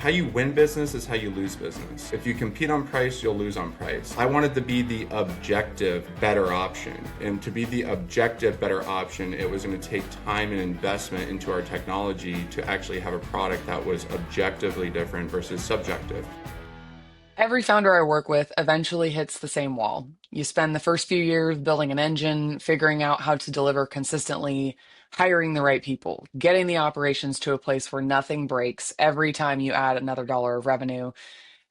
How you win business is how you lose business. If you compete on price, you'll lose on price. I wanted to be the objective, better option. And to be the objective, better option, it was going to take time and investment into our technology to actually have a product that was objectively different versus subjective. Every founder I work with eventually hits the same wall. You spend the first few years building an engine, figuring out how to deliver consistently, hiring the right people, getting the operations to a place where nothing breaks every time you add another dollar of revenue.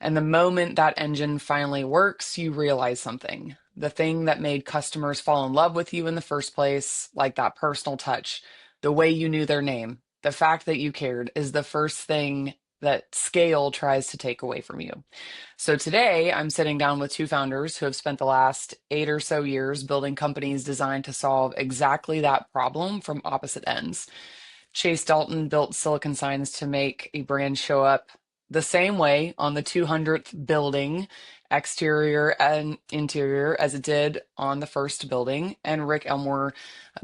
And the moment that engine finally works, you realize something. The thing that made customers fall in love with you in the first place, like that personal touch, the way you knew their name, the fact that you cared, is the first thing that scale tries to take away from you. So today I'm sitting down with two founders who have spent the last 8 or so years building companies designed to solve exactly that problem from opposite ends. Chase Dalton built Silicon Signs to make a brand show up the same way on the 200th building, exterior and interior, as it did on the first building. And Rick Elmore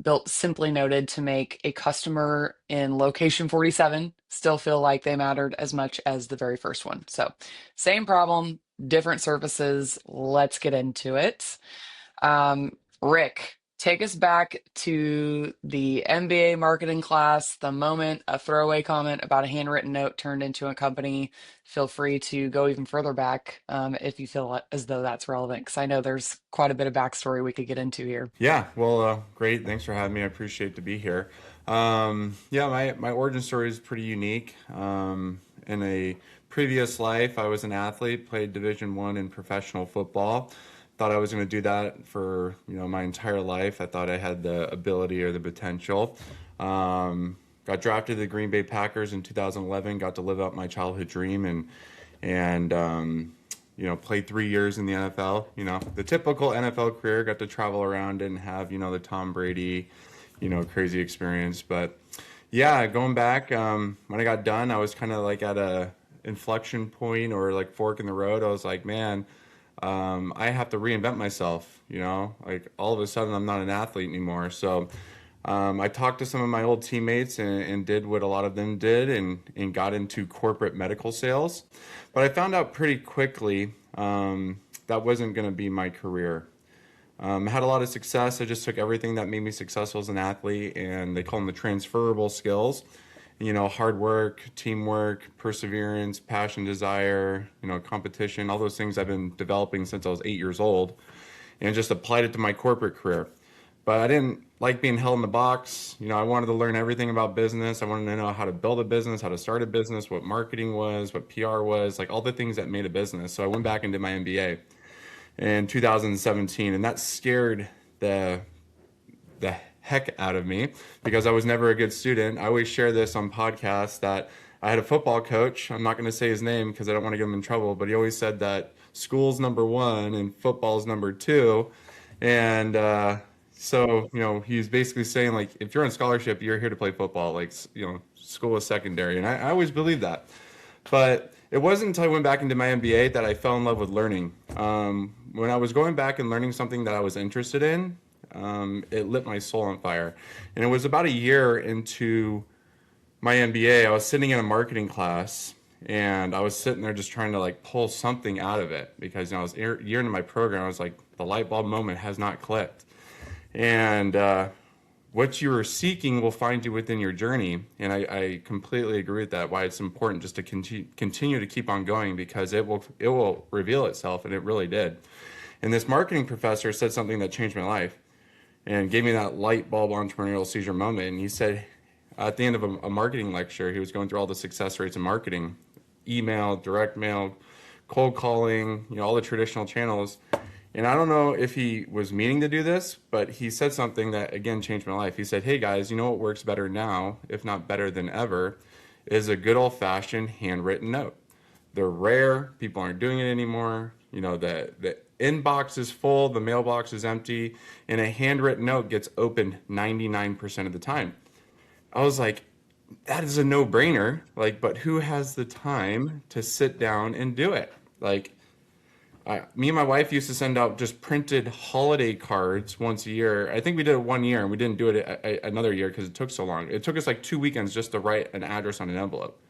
built Simply Noted to make a customer in location 47 still feel like they mattered as much as the very first one. So, same problem, different services. Let's get into it. Rick, take us back to the MBA marketing class, the moment a throwaway comment about a handwritten note turned into a company. Feel free to go even further back if you feel as though that's relevant, because I know there's quite a bit of backstory we could get into here. Yeah, well, great. Thanks for having me. I appreciate to be here. Yeah, my origin story is pretty unique. In a previous life, I was an athlete, played Division 1 in professional football. Thought I was going to do that for my entire life. I thought I had the ability or the potential. Got drafted to the Green Bay Packers in 2011. Got to live out my childhood dream and played 3 years in the NFL. The typical NFL career. Got to travel around and have the Tom Brady, crazy experience. But yeah, going back, when I got done, I was kind of like at a inflection point or like fork in the road. I was like, man, I have to reinvent myself. Like all of a sudden, I'm not an athlete anymore. So I talked to some of my old teammates and did what a lot of them did and got into corporate medical sales. But I found out pretty quickly that wasn't going to be my career. I had a lot of success. I just took everything that made me successful as an athlete, and they call them the transferable skills. Hard work, teamwork, perseverance, passion, desire, competition, all those things I've been developing since I was 8 years old, and just applied it to my corporate career. But I didn't like being held in the box. I wanted to learn everything about business. I wanted to know how to build a business, how to start a business, what marketing was, what PR was, like all the things that made a business. So I went back and did my MBA in 2017, and that scared the heck out of me because I was never a good student. I always share this on podcasts that I had a football coach. I'm not going to say his name because I don't want to get him in trouble, but he always said that school's number 1 and football's number 2. And so he's basically saying, like, if you're on scholarship, you're here to play football. Like, school is secondary. And I always believed that. But it wasn't until I went back into my MBA that I fell in love with learning. When I was going back and learning something that I was interested in, it lit my soul on fire. And it was about a year into my MBA, I was sitting in a marketing class and I was sitting there just trying to like pull something out of it because I was a year into my program. I was like, the light bulb moment has not clicked. And what you are seeking will find you within your journey. And I completely agree with that, why it's important just to continue to keep on going because it will reveal itself, and it really did. And this marketing professor said something that changed my life and gave me that light bulb entrepreneurial seizure moment. And he said, at the end of a marketing lecture, he was going through all the success rates in marketing, email, direct mail, cold calling, all the traditional channels. And I don't know if he was meaning to do this, but he said something that, again, changed my life. He said, hey, guys, you know what works better now, if not better than ever, is a good old-fashioned handwritten note. They're rare. People aren't doing it anymore. The inbox is full. The mailbox is empty. And a handwritten note gets opened 99% of the time. I was like, that is a no-brainer. Like, but who has the time to sit down and do it? Like, me and my wife used to send out just printed holiday cards once a year. I think we did it 1 year, and we didn't do it another year because it took so long. It took us like 2 weekends just to write an address on an envelope.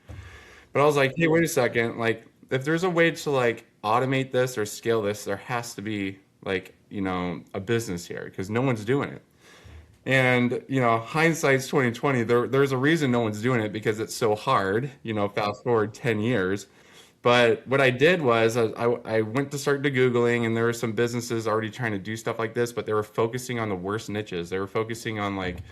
But I was like, hey, wait a second. Like, if there's a way to like automate this or scale this, there has to be like, a business here because no one's doing it. And, hindsight's 2020. There's a reason no one's doing it because it's so hard, fast forward 10 years. But what I did was I went to start to Googling, and there were some businesses already trying to do stuff like this, but they were focusing on the worst niches. They were focusing on like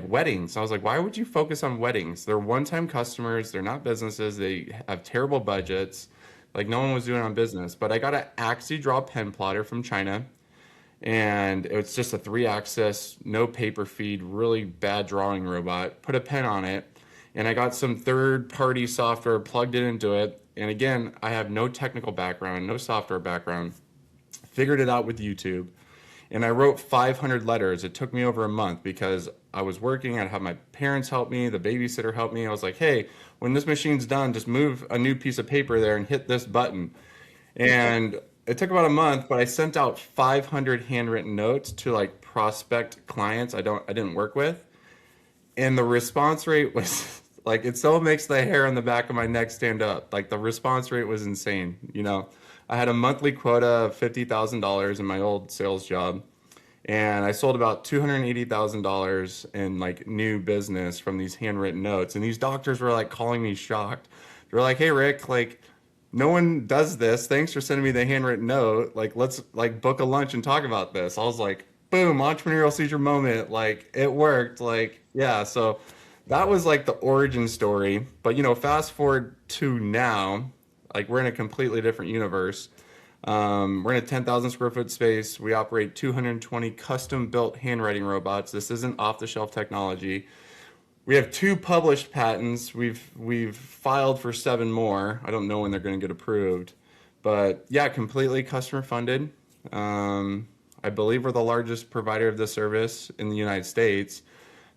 weddings. I was like, why would you focus on weddings? They're one-time customers. They're not businesses. They have terrible budgets. Like no one was doing it on business. But I got an Axie draw pen plotter from China, and it's just a three-axis, no paper feed, really bad drawing robot. Put a pen on it, and I got some third-party software, plugged it into it. And again, I have no technical background, no software background. Figured it out with YouTube, and I wrote 500 letters. It took me over a month because I was working. I'd have my parents help me, the babysitter help me. I was like, hey, when this machine's done, just move a new piece of paper there and hit this button. And it took about a month, but I sent out 500 handwritten notes to like prospect clients I didn't work with, and the response rate was like it still makes the hair on the back of my neck stand up. Like the response rate was insane. I had a monthly quota of $50,000 in my old sales job, and I sold about $280,000 in like new business from these handwritten notes. And these doctors were like calling me shocked. They're like, "Hey Rick, like no one does this. Thanks for sending me the handwritten note. Like let's like book a lunch and talk about this." I was like, "Boom, entrepreneurial seizure moment. Like it worked." Like yeah, so that was like the origin story. But fast forward to now, like we're in a completely different universe. We're in a 10,000 square foot space. We operate 220 custom built handwriting robots. This isn't off the shelf technology. We have two published patents. We've filed for seven more. I don't know when they're going to get approved, but yeah, completely customer funded. I believe we're the largest provider of this service in the United States.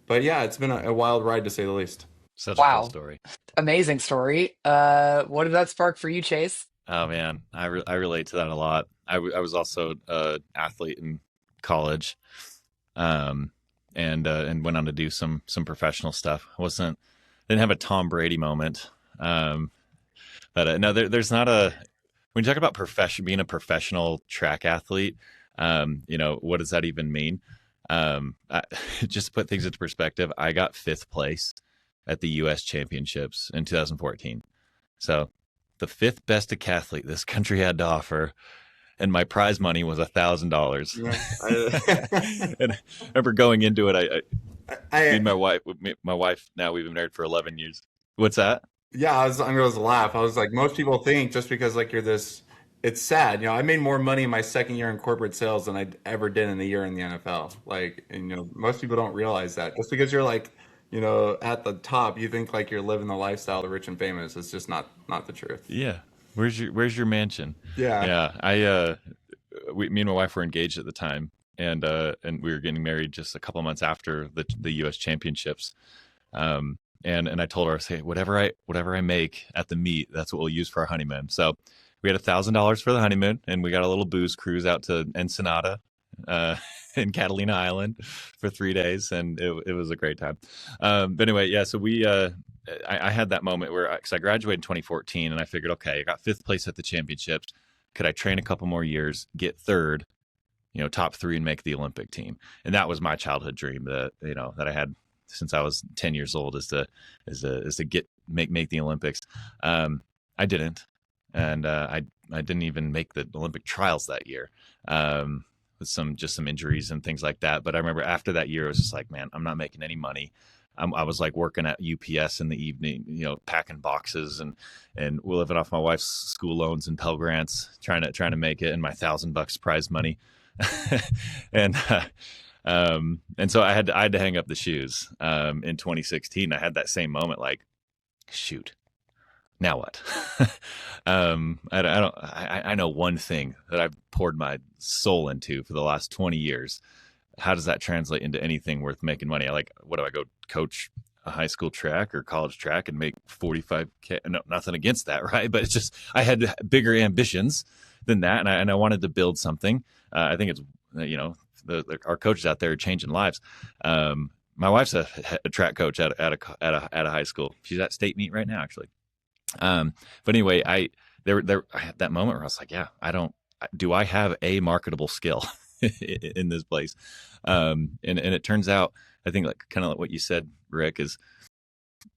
But yeah, it's been a wild ride to say the least. Such a cool Wow. story. Amazing story. What did that spark for you, Chase? Oh man, I relate to that a lot. I was also an athlete in college, um, and went on to do some professional stuff. Wasn't Didn't have a Tom Brady moment, um, but no, there's not a when you talk about being a professional track athlete. What does that even mean? Just to put things into perspective, I got fifth place at the U.S. Championships in 2014. So the fifth best decathlete this country had to offer, and my prize money was $1,000. Yeah, And I remember going into it, me I, and my wife, now we've been married for 11 years. What's that? yeah, I'm going to laugh. I was like, most people think just because like you're this, it's sad. I made more money in my second year in corporate sales than I ever did in a year in the NFL. Like, and most people don't realize that. Just because you're like, at the top, you think like you're living the lifestyle of the rich and famous. It's just not the truth. Yeah. Where's your mansion? Yeah. Yeah. Me and my wife were engaged at the time, and we were getting married just a couple of months after the U.S. Championships. And I told her, I say, whatever I make at the meet, that's what we'll use for our honeymoon. So we had $1,000 for the honeymoon, and we got a little booze cruise out to Ensenada, uh, in Catalina Island for 3 days, and it was a great time. But anyway, yeah. So I had that moment where, because I graduated in 2014, and I figured, okay, I got fifth place at the championships. Could I train a couple more years, get third, top three, and make the Olympic team? And that was my childhood dream that I had since I was 10 years old, is to make the Olympics. I didn't, and I didn't even make the Olympic trials that year. With some injuries and things like that. But I remember after that year, it was just like, man, I'm not making any money. I was like working at UPS in the evening, packing boxes and we're living off my wife's school loans and Pell Grants, trying to make it, and my $1,000 prize money. and and so I had to hang up the shoes. In 2016, I had that same moment, like, shoot, now what? I know one thing that I've poured my soul into for the last 20 years. How does that translate into anything worth making money? What do I go coach a high school track or college track and make 45K? No, nothing against that, right? But it's just, I had bigger ambitions than that. And I wanted to build something. I think it's, our coaches out there are changing lives. My wife's a track coach at a high school. She's at state meet right now, actually. Um, but anyway, I had that moment where I was like, yeah, do I have a marketable skill in this place? And it turns out, I think like kind of like what you said, Rick, is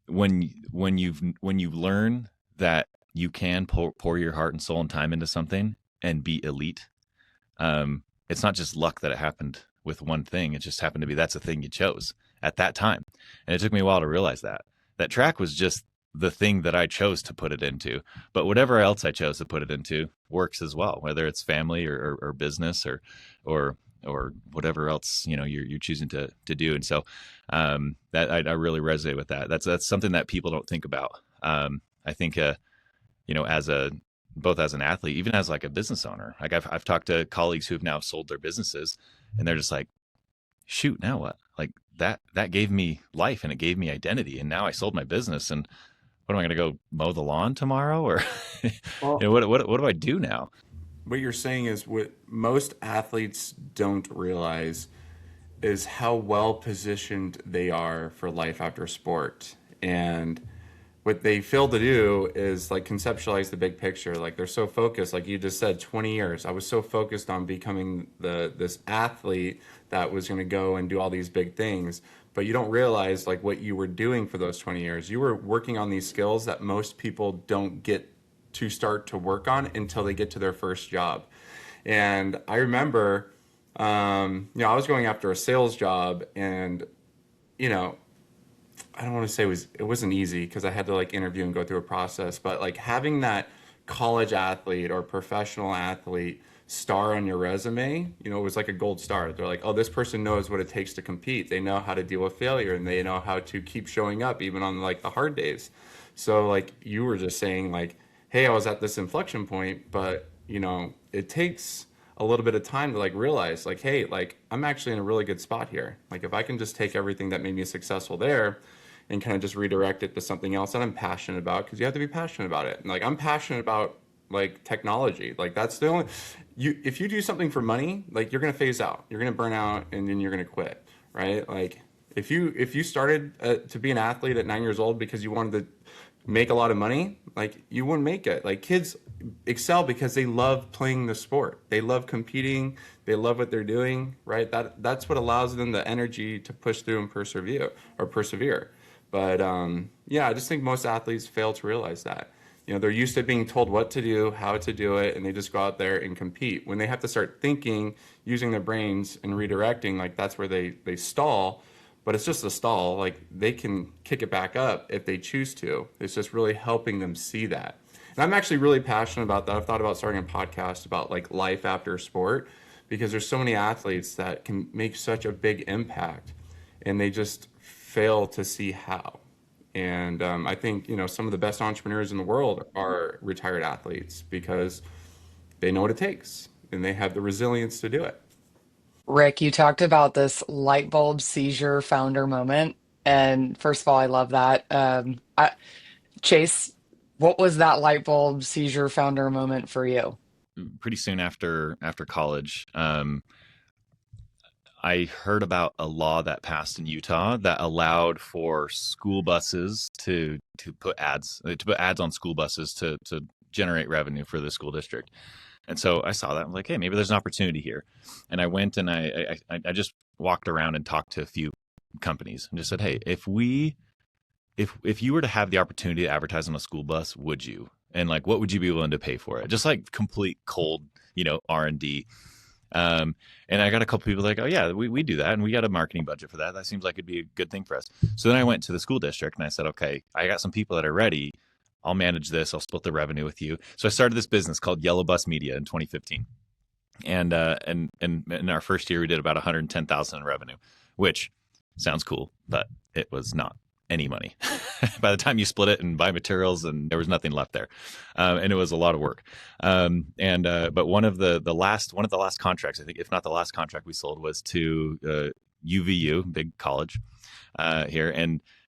when you learn that you can pour your heart and soul and time into something and be elite, it's not just luck that it happened with one thing. It just happened to be that's the thing you chose at that time. And it took me a while to realize that track was just the thing that I chose to put it into. But whatever else I chose to put it into works as well, whether it's family or business or or whatever else you're choosing to do. And so that I really resonate with that. That's something that people don't think about. I think as a both as an athlete, even as like a business owner, like I've talked to colleagues who have now sold their businesses, and they're just like, shoot, now what? Like that gave me life and it gave me identity, and now I sold my business, and what am I going to go mow the lawn tomorrow, or Well, what do I do now? what you're saying is what most athletes don't realize is how well positioned they are for life after sport. And what they fail to do is like conceptualize the big picture. Like they're so focused, like you just said, 20 years. I was so focused on becoming this athlete that was going to go and do all these big things. But you don't realize like what you were doing for those 20 years. You were working on these skills that most people don't get to start to work on until they get to their first job. And I remember, I was going after a sales job, and you know, I don't want to say it wasn't easy because I had to like interview and go through a process, but like having that college athlete or professional athlete star on your resume, it was like a gold star. They're like, oh, this person knows what it takes to compete. They know how to deal with failure, and they know how to keep showing up even on like the hard days. So like you were just saying like, hey, I was at this inflection point, but it takes a little bit of time to like realize like, hey, like I'm actually in a really good spot here. Like if I can just take everything that made me successful there and kind of just redirect it to something else that I'm passionate about, because you have to be passionate about it. And like I'm passionate about like technology. Like that's the only if you do something for money, like you're gonna phase out, you're gonna burn out, and then you're gonna quit, right? Like if you started to be an athlete at 9 years old because you wanted to make a lot of money, like you wouldn't make it. Like kids excel because they love playing the sport. They love competing. They love what they're doing, right? That's what allows them the energy to push through and persevere. But yeah, I just think most athletes fail to realize that. They're used to being told what to do, how to do it, and they just go out there and compete. When they have to start thinking, using their brains and redirecting, like that's where they stall. But it's just a stall. Like they can kick it back up if they choose to. It's just really helping them see that. And I'm actually really passionate about that. I've thought about starting a podcast about like life after sport, because there's so many athletes that can make such a big impact, and they just fail to see how. And I think some of the best entrepreneurs in the world are retired athletes because they know what it takes and they have the resilience to do it. Rick, you talked about this light bulb seizure founder moment. And first of all, I love that. Chase, what was that light bulb seizure founder moment for you? Pretty soon after college, I heard about a law that passed in Utah that allowed for school buses to put ads on school buses to generate revenue for the school district. And so I saw that. I'm like, hey, maybe there's an opportunity here. And I went and I just walked around and talked to a few companies and just said, hey, if you were to have the opportunity to advertise on a school bus, would you? And like, what would you be willing to pay for it? Just like complete cold, R&D. And I got a couple people like, oh yeah, we do that, and we got a marketing budget for that. That seems like it'd be a good thing for us. So then I went to the school district and I said, okay, I got some people that are ready. I'll manage this. I'll split the revenue with you. So I started this business called Yellow Bus Media in 2015. And in our first year, we did about 110,000 in revenue, which sounds cool, but it was not any money. By the time you split it and buy materials, and there was nothing left there, and it was a lot of work. But one of the last contracts, I think, if not the last contract we sold, was to UVU, big college here,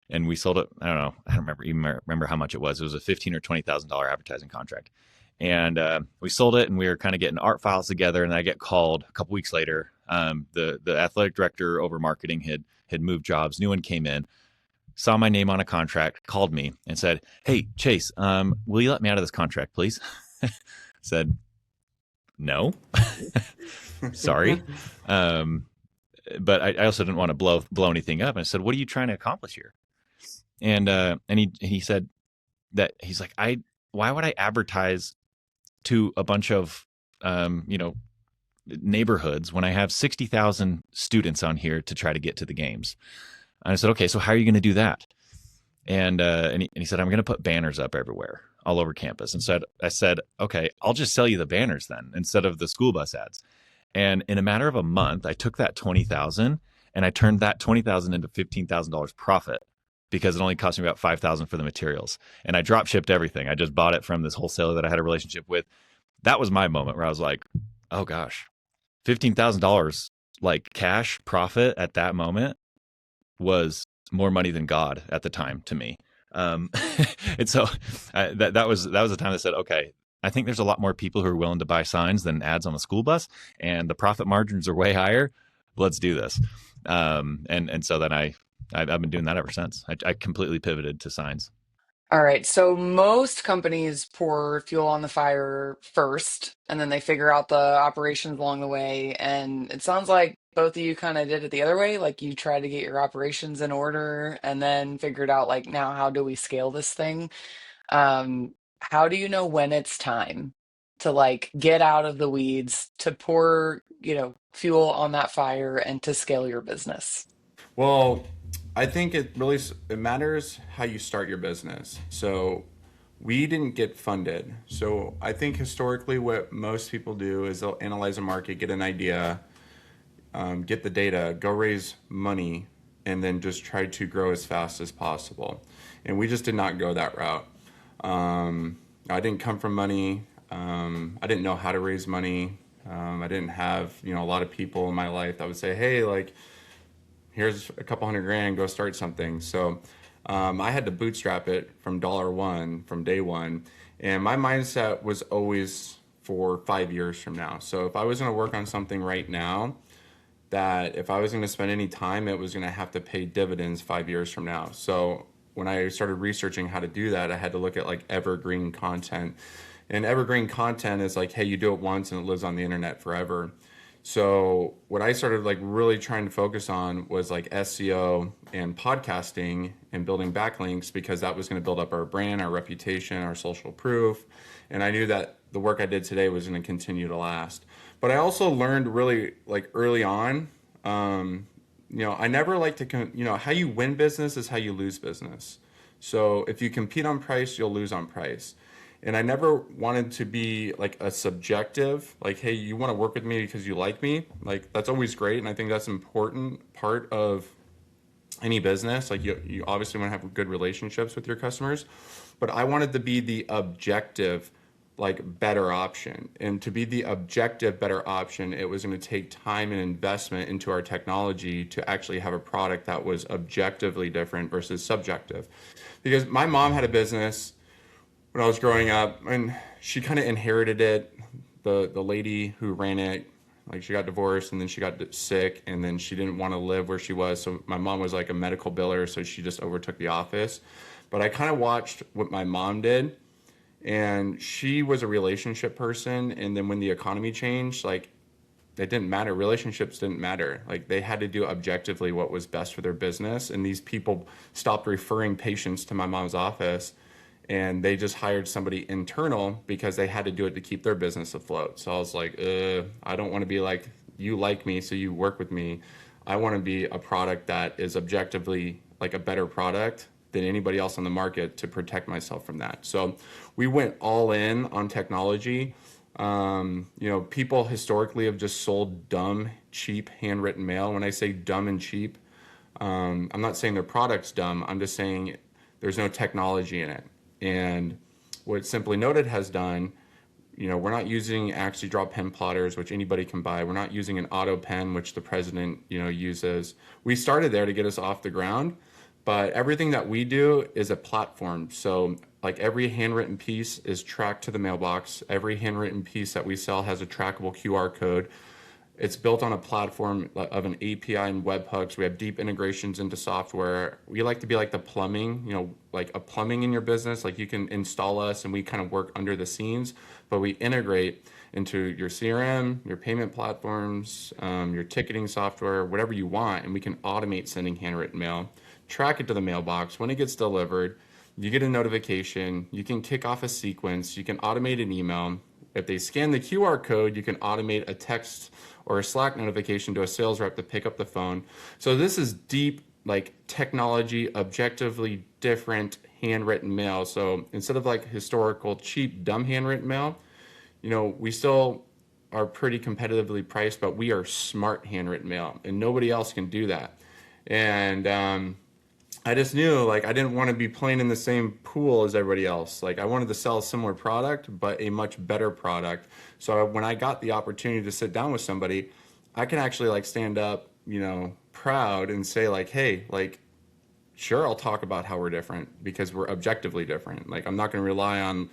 and we sold it. I don't know. I don't remember how much it was. It was a $15,000 or $20,000 advertising contract. And we sold it, and we were kind of getting art files together. And I get called a couple weeks later. The athletic director over marketing had moved jobs. New one came in. saw my name on a contract, called me and said, "Hey, Chase, will you let me out of this contract, please?" Said, "No, sorry." Um, but I also didn't want to blow anything up. And I said, "What are you trying to accomplish here?" And he said that he's like, why would I advertise to a bunch of neighborhoods when I have 60,000 students on here to try to get to the games? And I said, "Okay, so how are you going to do that?" And he said, "I'm going to put banners up everywhere, all over campus." And so I said, "Okay, I'll just sell you the banners then instead of the school bus ads." And in a matter of a month, I took that 20,000 and I turned that 20,000 into $15,000 profit because it only cost me about 5,000 for the materials. And I drop shipped everything. I just bought it from this wholesaler that I had a relationship with. That was my moment where I was like, "Oh gosh, $15,000 like cash profit at that moment was more money than God at the time to me." And so that was the time I said, "Okay, I think there's a lot more people who are willing to buy signs than ads on the school bus, and the profit margins are way higher. Let's do this." And so then I've been doing that ever since. I completely pivoted to signs. All right. So most companies pour fuel on the fire first, and then they figure out the operations along the way. And it sounds like both of you kind of did it the other way. Like you tried to get your operations in order and then figured out, like, now how do we scale this thing? How do you know when it's time to like get out of the weeds, to pour, fuel on that fire and to scale your business? Well, I think it matters how you start your business. So we didn't get funded. So I think historically what most people do is they'll analyze a market, get an idea, get the data, go raise money, and then just try to grow as fast as possible. And we just did not go that route. I didn't come from money. I didn't know how to raise money. I didn't have, a lot of people in my life that would say, "Hey, like, here's a couple hundred grand, go start something." So I had to bootstrap it from dollar one, from day one. And my mindset was always for 5 years from now. So if I was going to work on something right now, that if I was going to spend any time, it was going to have to pay dividends 5 years from now. So when I started researching how to do that, I had to look at like evergreen content. And evergreen content is like, hey, you do it once and it lives on the internet forever. So what I started like really trying to focus on was like SEO and podcasting and building backlinks, because that was going to build up our brand, our reputation, our social proof. And I knew that the work I did today was going to continue to last. But I also learned really like early on, I never like to, how you win business is how you lose business. So if you compete on price, you'll lose on price. And I never wanted to be like a subjective, like, hey, you want to work with me because you like me. Like, that's always great. And I think that's an important part of any business. Like, you obviously want to have good relationships with your customers. But I wanted to be the objective, like, better option. And to be the objective, better option, it was going to take time and investment into our technology to actually have a product that was objectively different versus subjective. Because my mom had a business when I was growing up, and she kind of inherited it. The lady who ran it, like, she got divorced and then she got sick, and then she didn't want to live where she was. So my mom was like a medical biller, so she just overtook the office. But I kind of watched what my mom did, and she was a relationship person. And then when the economy changed, like, it didn't matter. Relationships didn't matter. Like, they had to do objectively what was best for their business. And these people stopped referring patients to my mom's office, and they just hired somebody internal because they had to do it to keep their business afloat. So I was like, I don't want to be like, you like me, so you work with me. I want to be a product that is objectively like a better product than anybody else on the market, to protect myself from that. So we went all in on technology. People historically have just sold dumb, cheap handwritten mail. When I say dumb and cheap, I'm not saying their product's dumb. I'm just saying there's no technology in it. And what Simply Noted has done, we're not using actually draw pen plotters, which anybody can buy. We're not using an auto pen, which the president, uses. We started there to get us off the ground, but everything that we do is a platform. So like, every handwritten piece is tracked to the mailbox. Every handwritten piece that we sell has a trackable QR code. It's built on a platform of an API and webhooks. We have deep integrations into software. We like to be like the plumbing, like a plumbing in your business. Like you can install us and we kind of work under the scenes, but we integrate into your CRM, your payment platforms, your ticketing software, whatever you want, and we can automate sending handwritten mail, track it to the mailbox. When it gets delivered, you get a notification. You can kick off a sequence. You can automate an email. If they scan the QR code, you can automate a text or a Slack notification to a sales rep to pick up the phone. So this is deep, like technology, objectively different handwritten mail. So instead of like historical, cheap, dumb handwritten mail, we still are pretty competitively priced, but we are smart handwritten mail, and nobody else can do that. And I just knew like I didn't want to be playing in the same pool as everybody else. Like I wanted to sell a similar product, but a much better product. So when I got the opportunity to sit down with somebody, I can actually like stand up, proud and say like, hey, like, sure, I'll talk about how we're different because we're objectively different. Like I'm not going to rely on,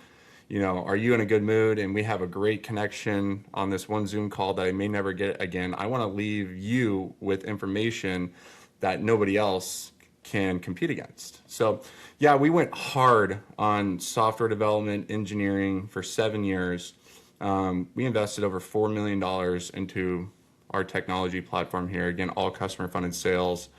are you in a good mood and we have a great connection on this one Zoom call that I may never get again. I want to leave you with information that nobody else can compete against. So, yeah, we went hard on software development, engineering for 7 years. We invested over $4 million into our technology platform here. Again, all customer funded sales.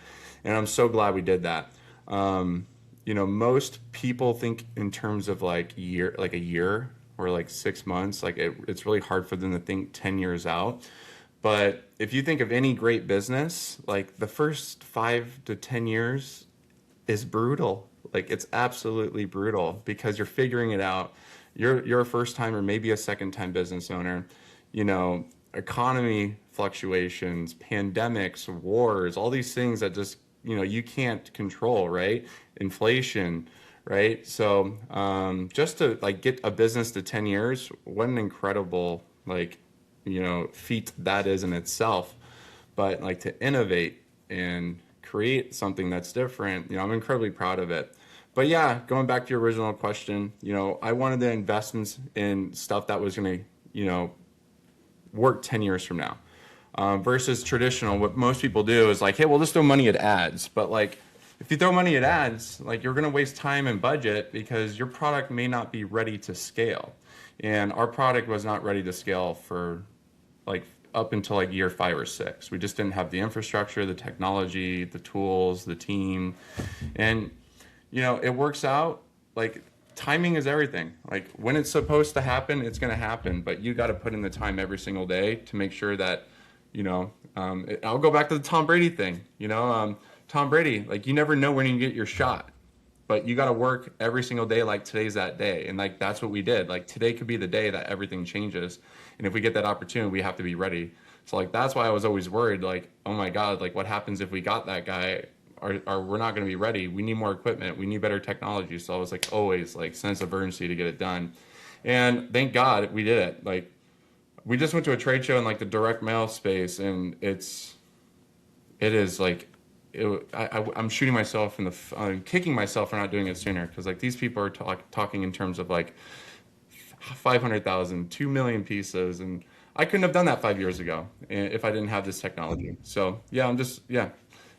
And I'm so glad we did that. Most people think in terms of like a year or like 6 months. Like it's really hard for them to think 10 years out. But if you think of any great business, like the first 5 to 10 years is brutal. Like it's absolutely brutal because you're figuring it out. You're a first time or maybe a second time business owner. You know, economy fluctuations, pandemics, wars, all these things that just you can't control, right? Inflation, right? So just to like get a business to 10 years, what an incredible like feat that is in itself. But like to innovate and create something that's different, I'm incredibly proud of it. But yeah, going back to your original question, I wanted to invest in stuff that was going to work 10 years from now, versus traditional. What most people do is like, hey, we'll just throw money at ads. But like, if you throw money at ads, like you're going to waste time and budget because your product may not be ready to scale. And our product was not ready to scale for like up until like year 5 or 6. We just didn't have the infrastructure, the technology, the tools, the team. And it works out. Like timing is everything. Like when it's supposed to happen, it's going to happen, but you got to put in the time every single day to make sure that I'll go back to the Tom Brady thing. Tom Brady, like you never know when you get your shot, but you got to work every single day like today's that day. And like that's what we did. Like today could be the day that everything changes. And if we get that opportunity, we have to be ready. So like that's why I was always worried, like, oh my God, like what happens if we got that guy? Or we're not going to be ready. We need more equipment. We need better technology. So I was like always like sense of urgency to get it done. And thank God we did it. Like we just went to a trade show in like the direct mail space, and it is like I'm shooting myself in the I'm kicking myself for not doing it sooner, because like these people are talking in terms of like 500,000, 2 million pieces, and I couldn't have done that 5 years ago if I didn't have this technology. So yeah,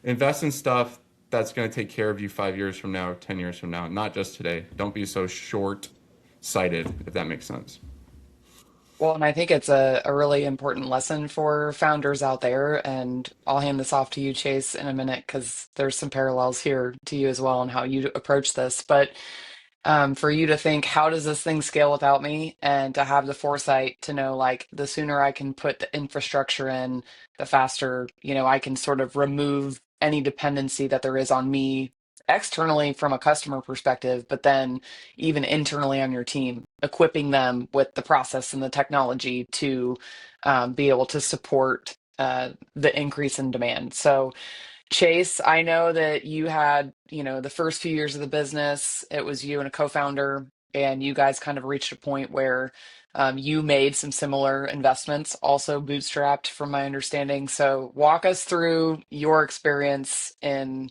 invest in stuff that's going to take care of you 5 years from now, 10 years from now, not just today. Don't be so short sighted, if that makes sense. Well, and I think it's a really important lesson for founders out there. And I'll hand this off to you, Chase, in a minute, because there's some parallels here to you as well and how you approach this. But for you to think, how does this thing scale without me? And to have the foresight to know, like, the sooner I can put the infrastructure in, the faster, I can sort of remove any dependency that there is on me externally from a customer perspective, but then even internally on your team, equipping them with the process and the technology to be able to support the increase in demand. So, Chase, I know that you had, the first few years of the business, it was you and a co-founder, and you guys kind of reached a point where you made some similar investments, also bootstrapped, from my understanding. So walk us through your experience in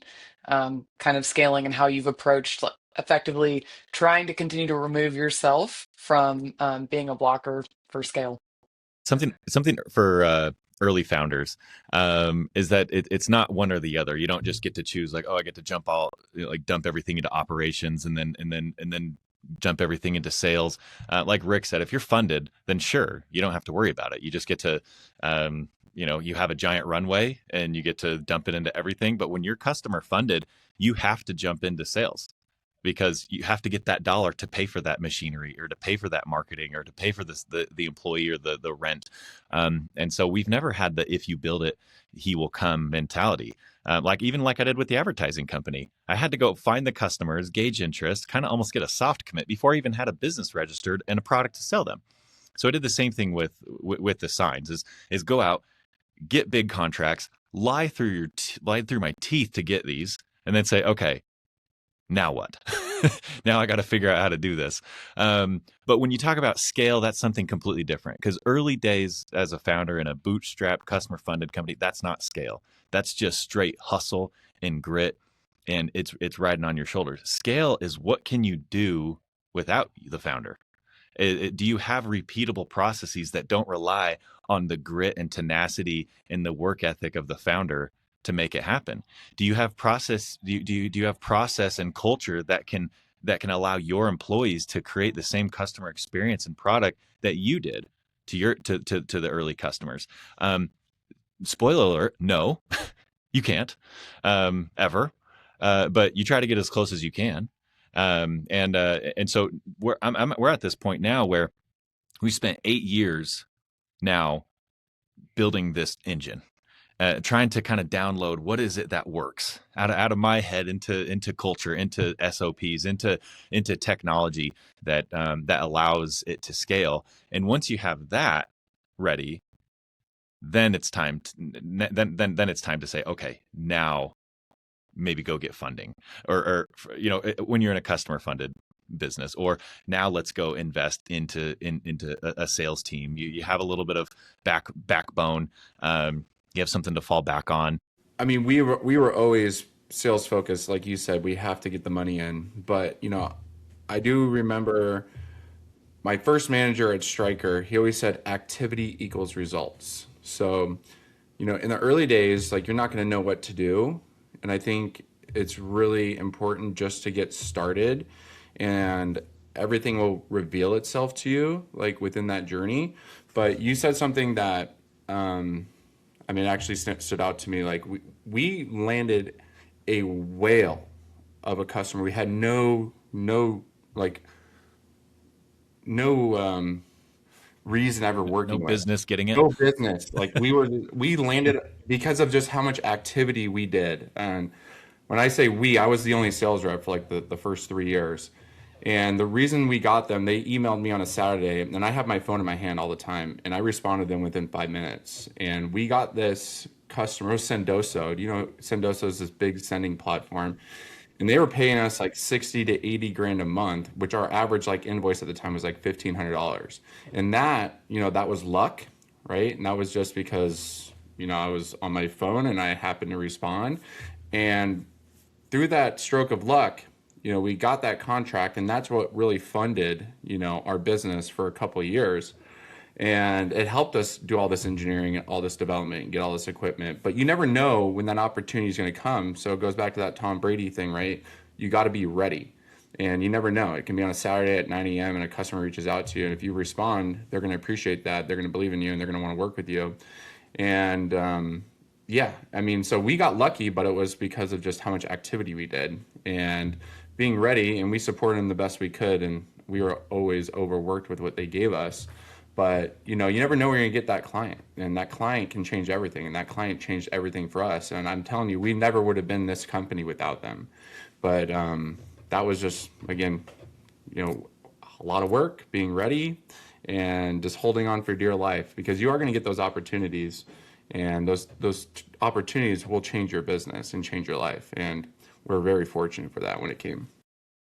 kind of scaling and how you've approached effectively trying to continue to remove yourself from being a blocker for scale. Something for early founders, is that it's not one or the other. You don't just get to choose like, oh, I get to jump all like dump everything into operations and then jump everything into sales. Like Rick said, if you're funded, then sure, you don't have to worry about it. You just get to you have a giant runway and you get to dump it into everything. But when you're customer funded, you have to jump into sales because you have to get that dollar to pay for that machinery or to pay for that marketing or to pay for the employee or the rent. And so we've never had the if you build it, he will come mentality. Like I did with the advertising company, I had to go find the customers, gauge interest, kind of almost get a soft commit before I even had a business registered and a product to sell them. So I did the same thing with the signs is go out, get big contracts, lie through my teeth to get these, and then say, okay, now what? Now I got to figure out how to do this. But when you talk about scale, that's something completely different because early days as a founder in a bootstrap customer funded company, that's not scale. That's just straight hustle and grit. And it's riding on your shoulders. Scale is what can you do without the founder? Do you have repeatable processes that don't rely on the grit and tenacity and the work ethic of the founder to make it happen? Do you have process? Do you have process and culture that can allow your employees to create the same customer experience and product that you did to the early customers? Spoiler alert: no, you can't ever, but you try to get as close as you can. And so we're at this point now where we spent 8 years now building this engine, trying to kind of download what is it that works out of my head into culture, into SOPs, into technology that allows it to scale. And once you have that ready, then it's time then it's time to say, okay, now maybe go get funding, or when you're in a customer funded business, or now let's go invest into a sales team. You have a little bit of backbone. You have something to fall back on. I mean, we were always sales focused, like you said. We have to get the money in, but I do remember my first manager at Striker. He always said activity equals results. So, in the early days, like you're not going to know what to do, and I think it's really important just to get started, and everything will reveal itself to you like within that journey. But you said something that it actually stood out to me. Like we landed a whale of a customer. We had like no reason ever No working with. business getting it. No business. Like we landed because of just how much activity we did. And when I say we, I was the only sales rep for like the first 3 years. And the reason we got them, they emailed me on a Saturday, and I have my phone in my hand all the time, and I responded to them within 5 minutes. And we got this customer, it was Sendoso. Sendoso is this big sending platform, and they were paying us like 60 to 80 grand a month, which our average like invoice at the time was like $1,500. And that was luck, right? And that was just because I was on my phone and I happened to respond. And through that stroke of luck, we got that contract, and that's what really funded, our business for a couple of years. And it helped us do all this engineering and all this development and get all this equipment. But you never know when that opportunity is going to come. So it goes back to that Tom Brady thing, right? You got to be ready. And you never know. It can be on a Saturday at 9 a.m. and a customer reaches out to you. And if you respond, they're going to appreciate that. They're going to believe in you, and they're going to want to work with you. And so we got lucky, but it was because of just how much activity we did and being ready. And we supported them the best we could. And we were always overworked with what they gave us. But you never know where you're gonna get that client, and that client can change everything. And that client changed everything for us. And I'm telling you, we never would have been this company without them. But that was just, again, a lot of work, being ready, and just holding on for dear life, because you are going to get those opportunities, and those opportunities will change your business and change your life. And we're very fortunate for that when it came.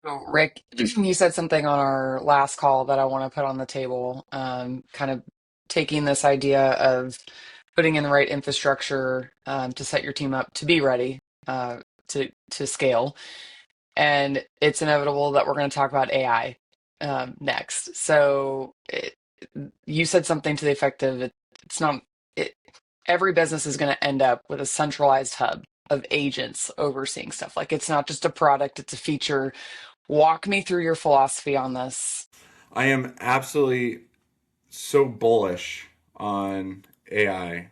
So, Rick, you said something on our last call that I want to put on the table, kind of taking this idea of putting in the right infrastructure to set your team up to be ready to scale. And it's inevitable that we're going to talk about AI next. So you said something to the effect of it's not. every business is going to end up with a centralized hub of agents overseeing stuff. Like it's not just a product, it's a feature. Walk me through your philosophy on this. I am absolutely so bullish on AI.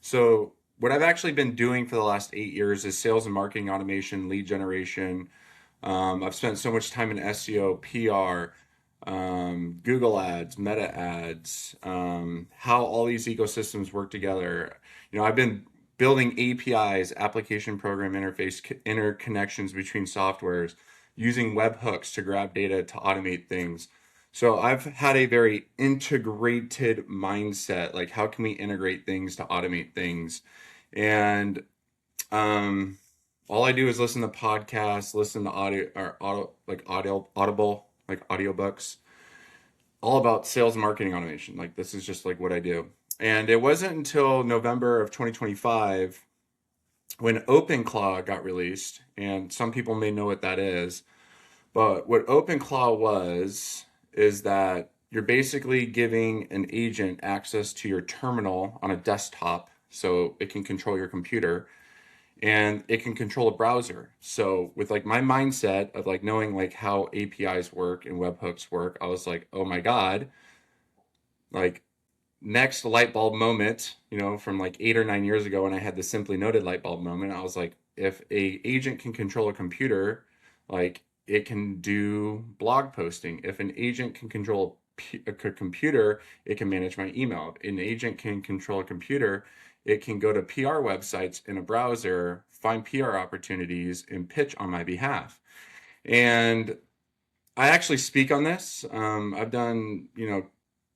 So what I've actually been doing for the last 8 years is sales and marketing automation, lead generation. I've spent so much time in SEO, PR, Google ads, meta ads, how all these ecosystems work together. I've been building APIs, application program interface interconnections between softwares, using webhooks to grab data to automate things. So I've had a very integrated mindset, like how can we integrate things to automate things? And um, all I do is listen to podcasts, listen to audible, like audiobooks, all about sales and marketing automation. Like this is just like what I do. And it wasn't until November of 2025 when OpenClaw got released, and some people may know what that is. But what OpenClaw was is that you're basically giving an agent access to your terminal on a desktop so it can control your computer and it can control a browser. So with like my mindset of like knowing like how APIs work and webhooks work, I was like, "Oh my God, like next light bulb moment, from like 8 or 9 years ago when I had the simply noted light bulb moment, I was like, if a agent can control a computer, like it can do blog posting. If an agent can control a computer, it can manage my email. If an agent can control a computer, it can go to PR websites in a browser, find PR opportunities, and pitch on my behalf. And I actually speak on this. I've done,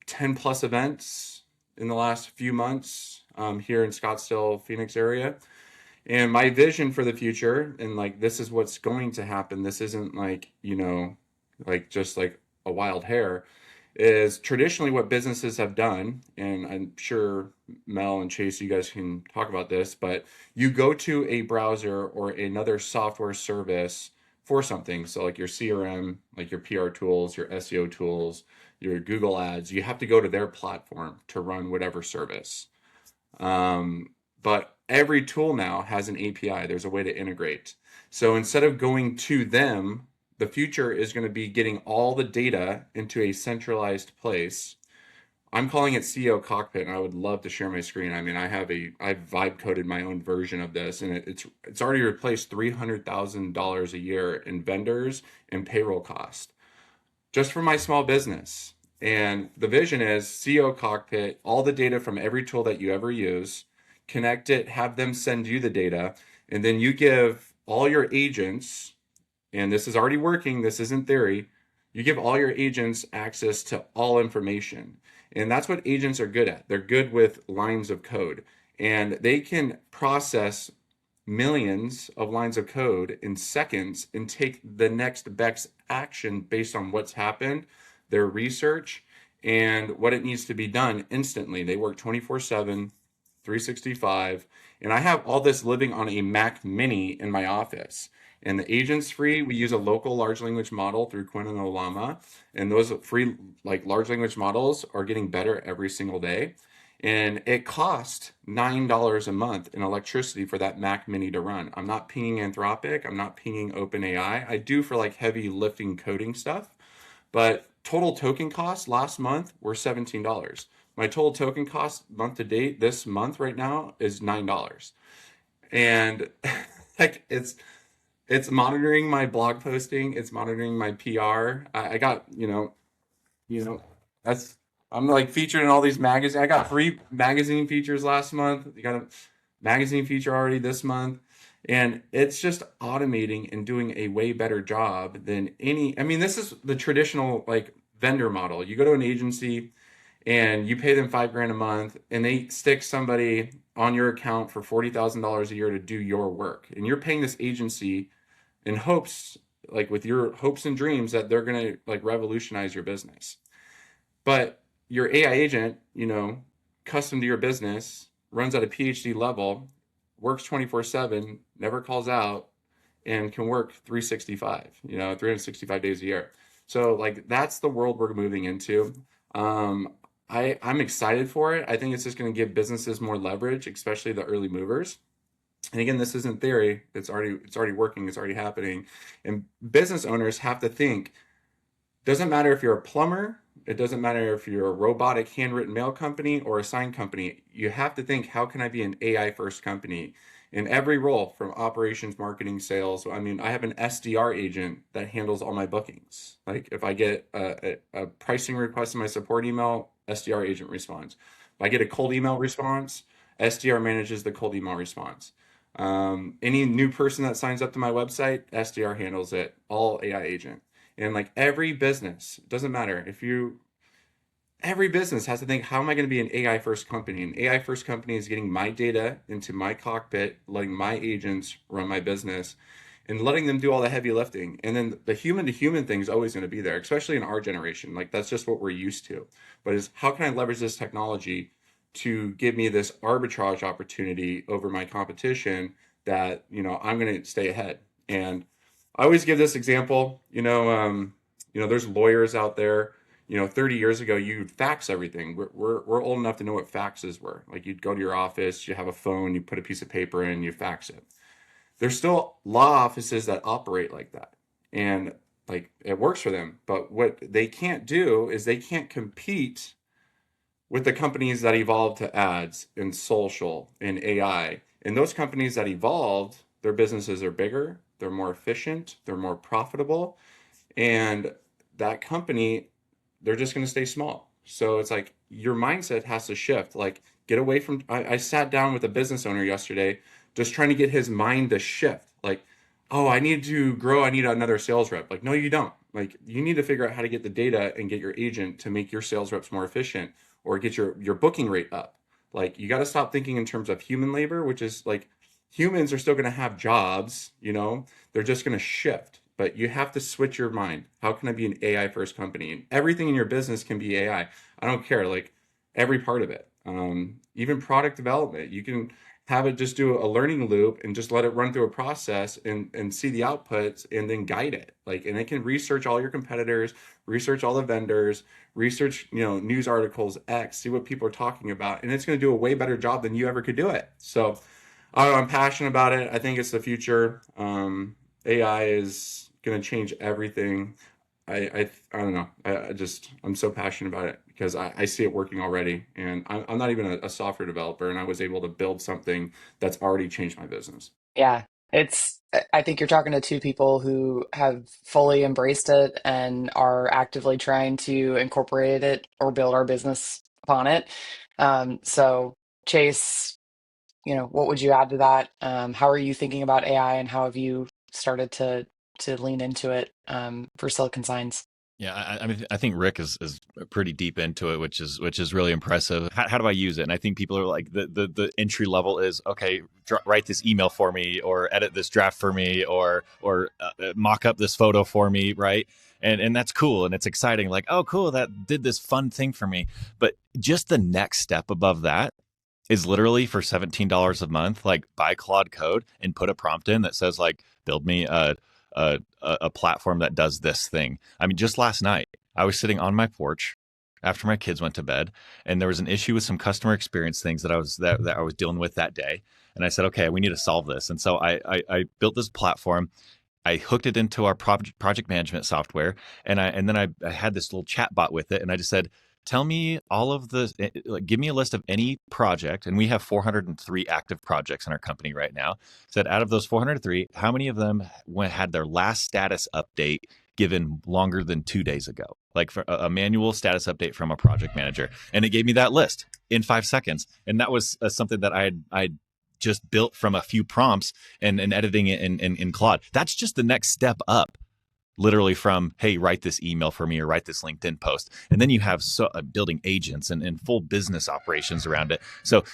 10 plus events in the last few months here in Scottsdale, Phoenix area. And my vision for the future, and like this is what's going to happen, this isn't like, like just like a wild hair, is traditionally what businesses have done. And I'm sure Mel and Chase, you guys can talk about this, but you go to a browser or another software service for something. So like your CRM, like your PR tools, your SEO tools, your Google ads, you have to go to their platform to run whatever service. But every tool now has an API. There's a way to integrate. So instead of going to them, the future is going to be getting all the data into a centralized place. I'm calling it CEO Cockpit, and I would love to share my screen. I mean, I've vibe coded my own version of this, and it's already replaced $300,000 a year in vendors and payroll cost just for my small business. And the vision is CEO Cockpit, all the data from every tool that you ever use, connect it, have them send you the data, and then you give all your agents, and this is already working, this isn't theory, you give all your agents access to all information. And that's what agents are good at. They're good with lines of code, and they can process millions of lines of code in seconds and take the next best action based on what's happened, their research, and what it needs to be done instantly. They work 24/7, 365, and I have all this living on a Mac Mini in my office. And the agent's free. We use a local large language model through Quinn and Olama, and those free like large language models are getting better every single day. And it cost $9 a month in electricity for that Mac Mini to run. I'm not pinging Anthropic. I'm not pinging OpenAI. I do for like heavy lifting coding stuff. But total token costs last month were $17. My total token cost month to date this month right now is $9. And like it's monitoring my blog posting, it's monitoring my PR. I got, that's I'm like featured in all these magazines. I got 3 magazine features last month. You got a magazine feature already this month. And it's just automating and doing a way better job than any. I mean, this is the traditional like vendor model. You go to an agency and you pay them 5 grand a month and they stick somebody on your account for $40,000 a year to do your work. And you're paying this agency in hopes, like with your hopes and dreams that they're going to like revolutionize your business. But your AI agent, custom to your business, runs at a PhD level, works 24/7, never calls out, and can work 365, 365 days a year. So like that's the world we're moving into. I'm excited for it. I think it's just going to give businesses more leverage, especially the early movers. And again, this isn't theory. It's already working. It's already happening. And business owners have to think, doesn't matter if you're a plumber, it doesn't matter if you're a robotic handwritten mail company or a sign company. You have to think, how can I be an AI first company? In every role, from operations, marketing, sales. I mean, I have an SDR agent that handles all my bookings. Like if I get a pricing request in my support email, SDR agent responds. If I get a cold email response, SDR manages the cold email response. Any new person that signs up to my website, SDR handles it, all AI agent. And like every business, doesn't matter if you, every business has to think, how am I going to be an AI first company? An AI first company is getting my data into my cockpit, letting my agents run my business and letting them do all the heavy lifting. And then the human to human thing is always going to be there, especially in our generation. Like that's just what we're used to. But is how can I leverage this technology to give me this arbitrage opportunity over my competition that, I'm going to stay ahead. And I always give this example, there's lawyers out there, 30 years ago, you'd fax everything. We're old enough to know what faxes were. Like you'd go to your office, you have a phone, you put a piece of paper in, you fax it. There's still law offices that operate like that. And like it works for them. But what they can't do is they can't compete with the companies that evolved to ads and social and AI. And those companies that evolved, their businesses are bigger, they're more efficient, they're more profitable. And that company, they're just going to stay small. So it's like your mindset has to shift. Like get away from. I sat down with a business owner yesterday, just trying to get his mind to shift. Like, oh, I need to grow. I need another sales rep. Like, no, you don't. Like, you need to figure out how to get the data and get your agent to make your sales reps more efficient or get your booking rate up. Like, you got to stop thinking in terms of human labor, which is like humans are still going to have jobs. They're just going to shift. But you have to switch your mind. How can I be an AI first company? And everything in your business can be AI. I don't care, like every part of it. Even product development, you can have it just do a learning loop and just let it run through a process and see the outputs and then guide it. Like, and it can research all your competitors, research all the vendors, research, news articles, X, see what people are talking about, and it's going to do a way better job than you ever could do it. So I'm passionate about it. I think it's the future. AI is going to change everything. I don't know. I'm so passionate about it because I see it working already. And I'm not even a software developer, and I was able to build something that's already changed my business. Yeah, I think you're talking to two people who have fully embraced it and are actively trying to incorporate it or build our business upon it. So, Chase, what would you add to that? How are you thinking about AI and how have you started to lean into it for Silicon Signs? Yeah, I mean, I think Rick is pretty deep into it, which is really impressive. How do I use it? And I think people are like the entry level is okay. Write this email for me, or edit this draft for me, or mock up this photo for me, right? And that's cool and it's exciting. Like, oh, cool, that did this fun thing for me. But just the next step above that is literally for $17 a month, like buy Claude Code and put a prompt in that says like, build me a platform that does this thing. I mean, just last night, I was sitting on my porch after my kids went to bed, and there was an issue with some customer experience things that I was dealing with that day. And I said, okay, we need to solve this. And so I built this platform. I hooked it into our project management software, and then I had this little chat bot with it, and I just said, tell me all of the, like, give me a list of any project, and we have 403 active projects in our company right now. Said out of those 403, how many of them had their last status update given longer than 2 days ago, like for a manual status update from a project manager, and it gave me that list in 5 seconds, and that was something that I just built from a few prompts and editing it in Claude. That's just the next step up, literally, from, hey, write this email for me or write this LinkedIn post. And then you have building agents and full business operations around it. So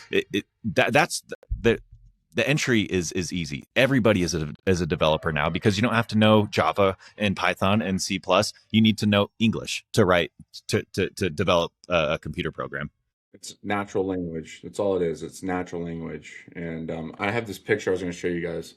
that's the entry is easy. Everybody is a developer now because you don't have to know Java and Python and C+. You need to know English to write, to develop a computer program. It's natural language. That's all it is. It's natural language. And I have this picture I was going to show you guys.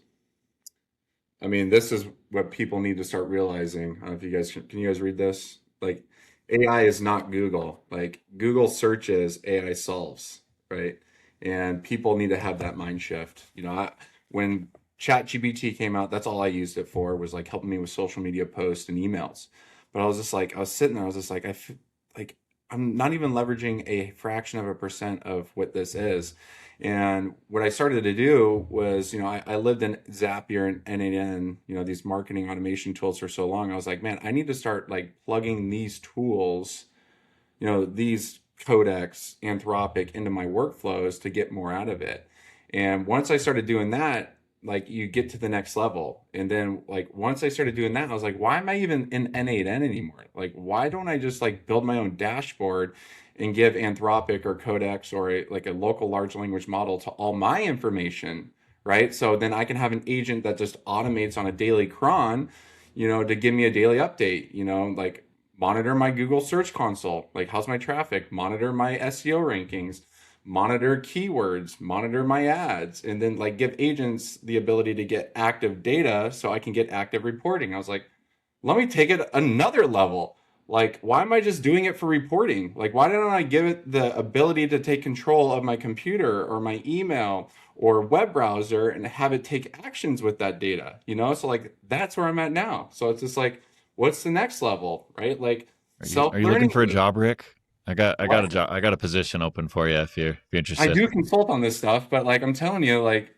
I mean, this is what people need to start realizing. I don't know if you guys can you guys read this? Like, AI is not Google. Like Google searches, AI solves, right? And people need to have that mind shift. When ChatGPT came out, that's all I used it for was like helping me with social media posts and emails. But I was just like, I was sitting there, I was just like, like I'm not even leveraging a fraction of a percent of what this is. And what I started to do was, I lived in Zapier and N8N, these marketing automation tools for so long. I was like, man, I need to start like plugging these tools, these codecs, Anthropic into my workflows to get more out of it. And once I started doing that, like you get to the next level. And then like once I started doing that, I was like, why am I even in N8N anymore? Like, why don't I just like build my own dashboard and give Anthropic or Codex or like a local large language model to all my information, right? So then I can have an agent that just automates on a daily cron, to give me a daily update, like monitor my Google Search Console, like how's my traffic, monitor my SEO rankings, monitor keywords, monitor my ads, and then like give agents the ability to get active data so I can get active reporting. I was like, let me take it another level. Like, why am I just doing it for reporting? Like, why don't I give it the ability to take control of my computer or my email or web browser and have it take actions with that data? So like that's where I'm at now. So it's just like, what's the next level, right? Like Are you looking self-learning. for a job, Rick? I got a What? job. I got a position open for you if you're I interested. do consult on this stuff, but like I'm telling you, like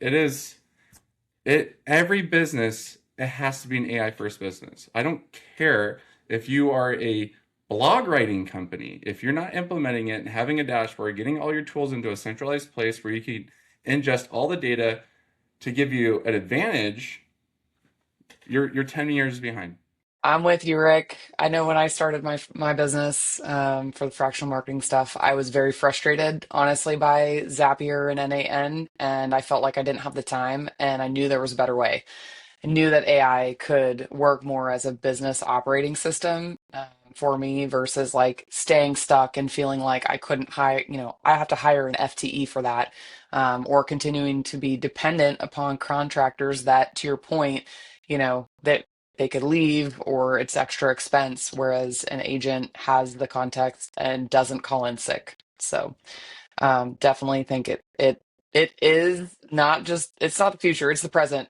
every business, it has to be an AI first business. I don't care if you are a blog writing company, if you're not implementing it and having a dashboard, getting all your tools into a centralized place where you can ingest all the data to give you an advantage, you're 10 years behind. I'm with you, Rick. I know when I started my business for the fractional marketing stuff, I was very frustrated, honestly, by Zapier and NAN, and I felt like I didn't have the time, and I knew there was a better way. I knew that AI could work more as a business operating system for me versus like staying stuck and feeling like I couldn't hire, I have to hire an FTE for that, or continuing to be dependent upon contractors that, to your point, that they could leave or it's extra expense, whereas an agent has the context and doesn't call in sick. So definitely think it is not just it's not the future, it's the present.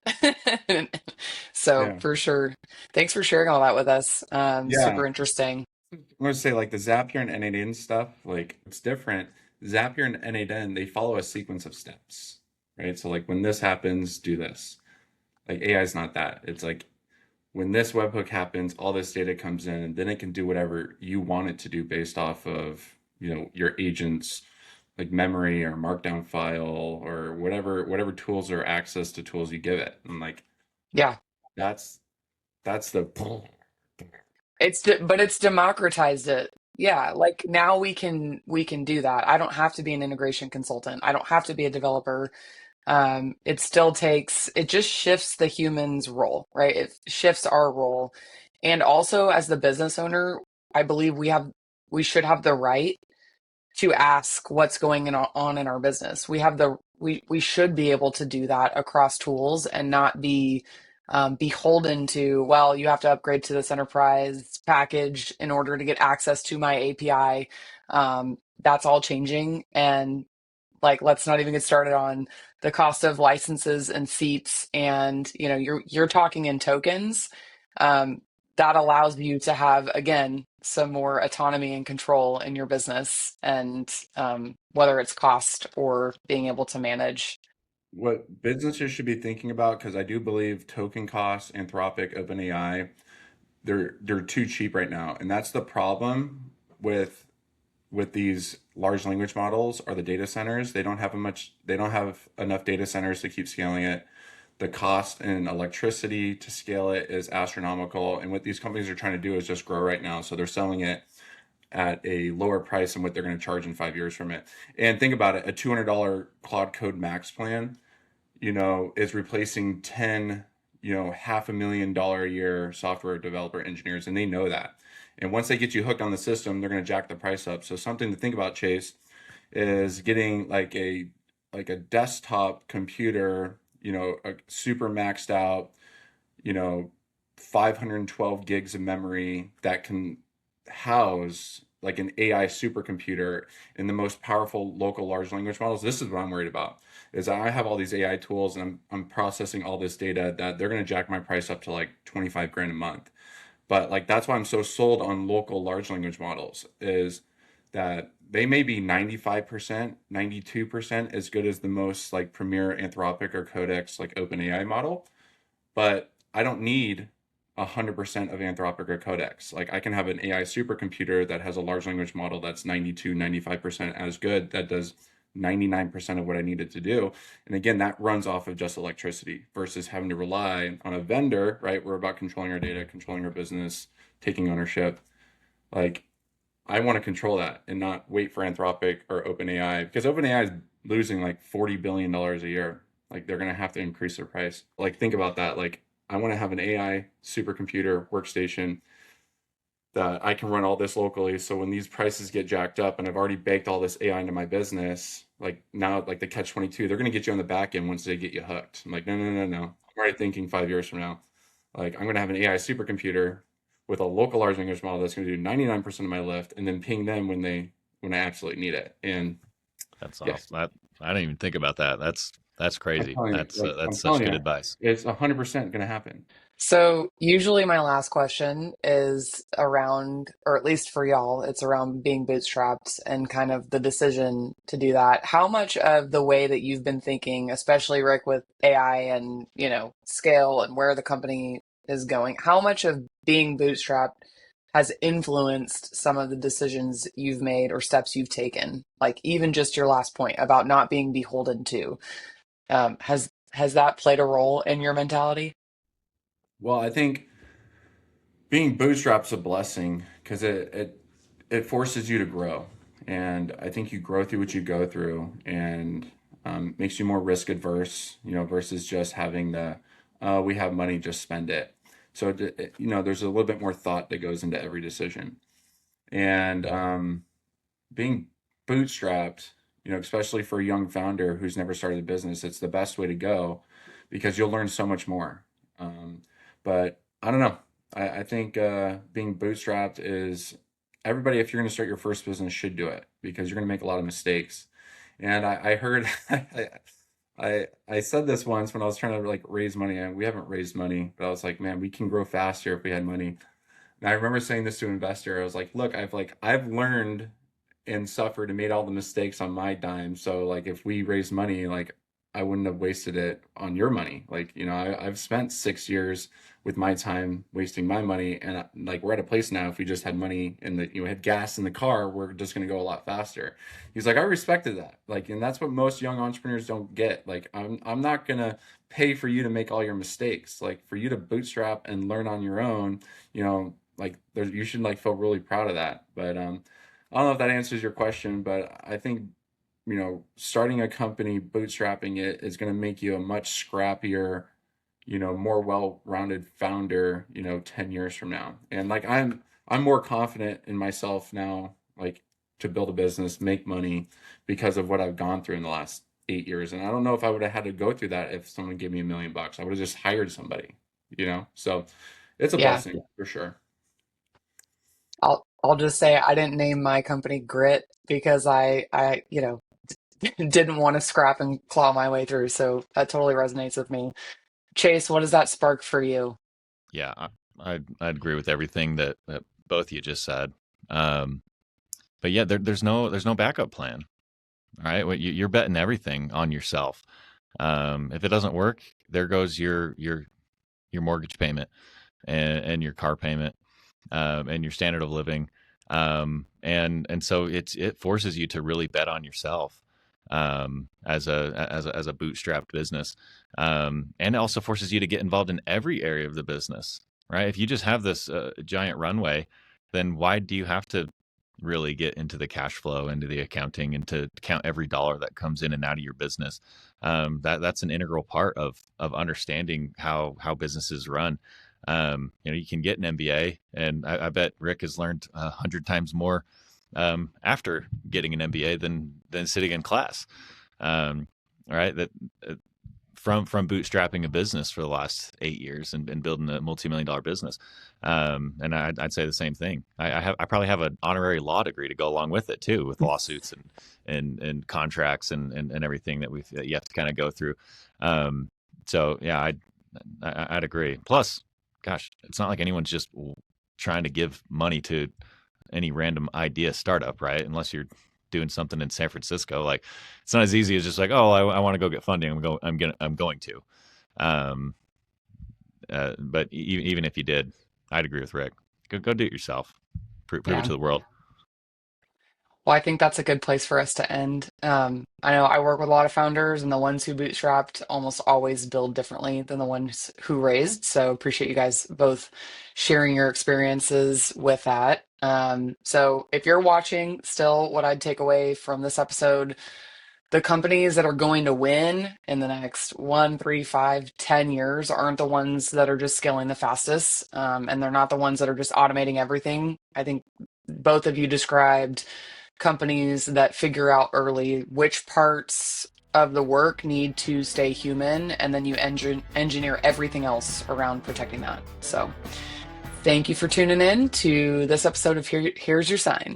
So Yeah. for sure. Thanks for sharing all that with us. Yeah. Super interesting. I'm gonna say like the Zapier and N8N stuff, like it's different. Zapier and N8N, they follow a sequence of steps, right? So like when this happens, do this. Like AI is not that. It's like when this webhook happens, all this data comes in, and then it can do whatever you want it to do based off of, your agent's like memory or markdown file or whatever tools or access to tools you give it. And like Yeah. that's that's the But it's democratized it. Yeah, like now we can do that. I don't have to be an integration consultant. I don't have to be a developer. It still takes, it just shifts the human's role, right? It shifts our role. And also as the business owner, I believe we should have the right to ask what's going on in our business. We should be able to do that across tools and not be beholden to, well, you have to upgrade to this enterprise package in order to get access to my API. That's all changing. And like, let's not even get started on the cost of licenses and seats. And you're talking in tokens. Um, that allows you to have, again, some more autonomy and control in your business, and whether it's cost or being able to manage. what businesses should be thinking about, because I do believe token costs, Anthropic, OpenAI, they're too cheap right now, and that's the problem with these large language models are the data centers. They don't have enough data centers to keep scaling it. The cost in electricity to scale it is astronomical. And what these companies are trying to do is just grow right now. So they're selling it at a lower price than what they're going to charge in 5 years from it. And think about it, a $200 Cloud Code Max plan, is replacing 10, $500,000 a year software developer engineers, and they know that. And once they get you hooked on the system, they're going to jack the price up. So something to think about, Chase, is getting like a desktop computer, a super maxed out, you know, 512 gigs of memory that can house like an AI supercomputer in the most powerful local large language models. This is what I'm worried about. Is I have all these AI tools and I'm processing all this data that they're going to jack my price up to like 25 grand a month. But like that's why I'm so sold on local large language models is that they may be 95%, 92% as good as the most like premier Anthropic or Codex like OpenAI model, but I don't need 100% of Anthropic or Codex. Like I can have an AI supercomputer that has a large language model that's 92, 95% as good, that does 99% of what I need it to do. And again, that runs off of just electricity versus having to rely on a vendor, right? We're about controlling our data, controlling our business, taking ownership. Like I want to control that and not wait for Anthropic or OpenAI because OpenAI is losing like $40 billion a year. Like they're going to have to increase their price. Like think about that. Like I want to have an AI supercomputer workstation that I can run all this locally. So when these prices get jacked up and I've already baked all this AI into my business, like now, like the catch 22, they're going to get you on the back end once they get you hooked. I'm like, no, no, no, no. I'm already thinking 5 years from now. Like I'm going to have an AI supercomputer with a local large language model that's going to do 99% of my lift and then ping them when I absolutely need it. And That's yes, awesome. I didn't even think about that. That's I'm crazy. telling you, like That's I'm such telling good you, advice. it's 100% going to happen. So, usually my last question is around, or at least for y'all, it's around being bootstrapped and kind of the decision to do that. How much of the way that you've been thinking, especially Rick with AI and, scale and where the company is going, how much of being bootstrapped has influenced some of the decisions you've made or steps you've taken? Like even just your last point about not being beholden to, has that played a role in your mentality? Well, I think being bootstrapped is a blessing because it forces you to grow, and I think you grow through what you go through, and makes you more risk adverse, versus just having the we have money, just spend it. So there's a little bit more thought that goes into every decision, and being bootstrapped, especially for a young founder who's never started a business, it's the best way to go because you'll learn so much more. But I don't know. I think being bootstrapped is everybody, if you're going to start your first business, should do it because you're going to make a lot of mistakes. And I heard, I said this once when I was trying to like raise money, and we haven't raised money, but I was like, man, we can grow faster if we had money. And I remember saying this to an investor. I was like, look, I've learned and suffered and made all the mistakes on my dime. So like if we raised money, like I wouldn't have wasted it on your money. Like, I've spent 6 years with my time wasting my money. And like we're at a place now, if we just had money and had gas in the car, we're just going to go a lot faster. He's like, I respected that. Like, and that's what most young entrepreneurs don't get. Like, I'm not going to pay for you to make all your mistakes. Like for you to bootstrap and learn on your own, like you should like feel really proud of that. But I don't know if that answers your question, but I think, starting a company, bootstrapping it is going to make you a much scrappier, more well-rounded founder, 10 years from now. And like I'm more confident in myself now, like to build a business, make money because of what I've gone through in the last 8 years. And I don't know if I would have had to go through that if someone gave me $1 million. I would have just hired somebody. So it's a Yeah. blessing for sure. I'll just say I didn't name my company Grit because I didn't want to scrap and claw my way through. So that totally resonates with me. Chase, what does that spark for you? Yeah, I'd agree with everything that both you just said. Um, but yeah, there's no backup plan. All right, well, you're betting everything on yourself. If it doesn't work, there goes your mortgage payment and your car payment, and your standard of living. And so it forces you to really bet on yourself, as a bootstrapped business, and it also forces you to get involved in every area of the business. Right? If you just have this giant runway, then why do you have to really get into the cash flow, into the accounting, and to count every dollar that comes in and out of your business? That's an integral part of understanding how businesses run. You can get an MBA, and I bet Rick has learned 100 times more after getting an MBA than sitting in class. All right, that from bootstrapping a business for the last 8 years and building a multi-million-dollar business. And I'd say the same thing. I probably have an honorary law degree to go along with it too, with lawsuits and contracts and everything that you have to kind of go through. So yeah, I'd agree. Plus, gosh, it's not like anyone's just trying to give money to any random idea startup, right? Unless you're doing something in San Francisco, like it's not as easy as just like, oh, I want to go get funding. I'm going to. But even if you did, I'd agree with Rick. Go do it yourself. Prove it Yeah. to the world. Well, I think that's a good place for us to end. I know I work with a lot of founders, and the ones who bootstrapped almost always build differently than the ones who raised. So appreciate you guys both sharing your experiences with that. So if you're watching still, what I'd take away from this episode, the companies that are going to win in the next 1, 3, 5, 10 years aren't the ones that are just scaling the fastest. And they're not the ones that are just automating everything. I think both of you described companies that figure out early which parts of the work need to stay human, and then you engineer everything else around protecting that. So thank you for tuning in to this episode of Here's Your Sign.